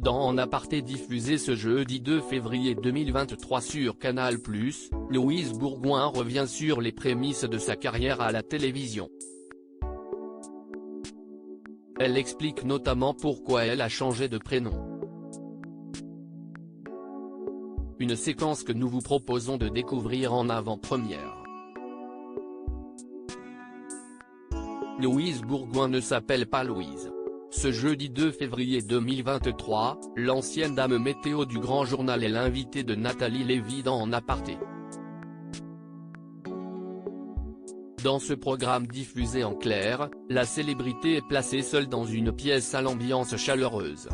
Dans En aparté diffusé ce jeudi 2 février 2023 sur Canal+, Louise Bourgoin revient sur les prémices de sa carrière à la télévision. Elle explique notamment pourquoi elle a changé de prénom. Une séquence que nous vous proposons de découvrir en avant-première. Louise Bourgoin ne s'appelle pas Louise. Ce jeudi 2 février 2023, l'ancienne dame météo du Grand Journal est l'invitée de Nathalie Lévy dans En aparté. Dans ce programme diffusé en clair, la célébrité est placée seule dans une pièce à l'ambiance chaleureuse.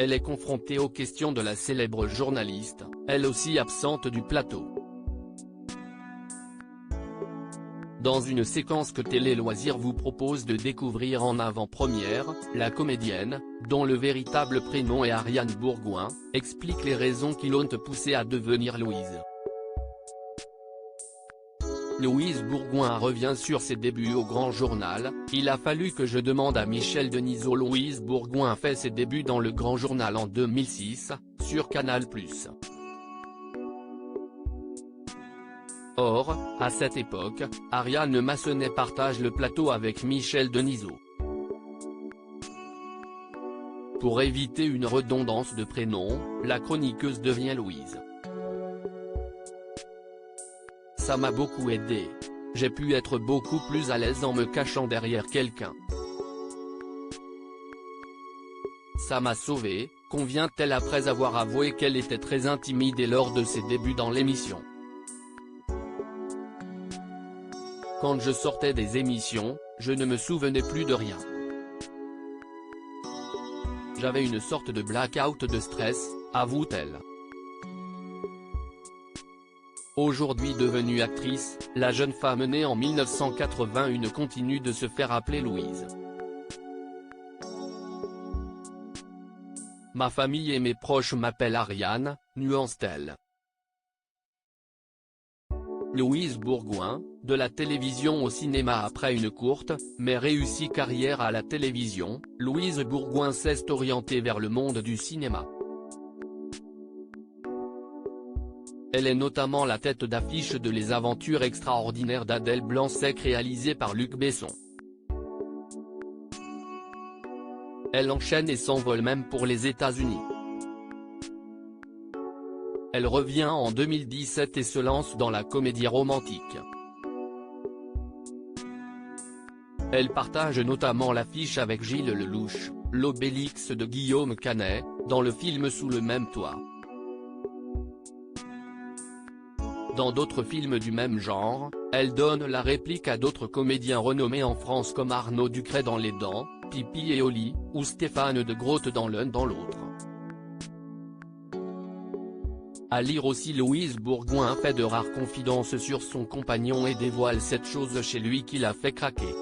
Elle est confrontée aux questions de la célèbre journaliste, elle aussi absente du plateau. Dans une séquence que Télé Loisirs vous propose de découvrir en avant-première, la comédienne, dont le véritable prénom est Ariane Bourgoin, explique les raisons qui l'ont poussée à devenir Louise. Louise Bourgoin revient sur ses débuts au Grand Journal. Il a fallu que je demande à Michel Denisot. Louise Bourgoin fait ses débuts dans le Grand Journal en 2006, sur Canal+. Or, à cette époque, Ariane Massonnet partage le plateau avec Michel Denisot. Pour éviter une redondance de prénoms, la chroniqueuse devient Louise. Ça m'a beaucoup aidé. J'ai pu être beaucoup plus à l'aise en me cachant derrière quelqu'un. Ça m'a sauvée, convient-elle après avoir avoué qu'elle était très intimidée lors de ses débuts dans l'émission. Quand je sortais des émissions, je ne me souvenais plus de rien. J'avais une sorte de blackout de stress, avoue-t-elle. Aujourd'hui devenue actrice, la jeune femme née en 1981 continue de se faire appeler Louise. Ma famille et mes proches m'appellent Ariane, nuance-t-elle. Louise Bourgoin, de la télévision au cinéma. Après une courte, mais réussie carrière à la télévision, Louise Bourgoin s'est orientée vers le monde du cinéma. Elle est notamment la tête d'affiche de Les aventures extraordinaires d'Adèle Blanc-Sec réalisé par Luc Besson. Elle enchaîne et s'envole même pour les États-Unis. Elle revient en 2017 et se lance dans la comédie romantique. Elle partage notamment l'affiche avec Gilles Lelouch, l'Obélix de Guillaume Canet, dans le film Sous le même toit. Dans d'autres films du même genre, elle donne la réplique à d'autres comédiens renommés en France comme Arnaud Ducret dans Les Dents, Pipi et Oli, ou Stéphane de Groot dans L'un dans l'autre. À lire aussi, Louise Bourgoin fait de rares confidences sur son compagnon et dévoile cette chose chez lui qui l'a fait craquer.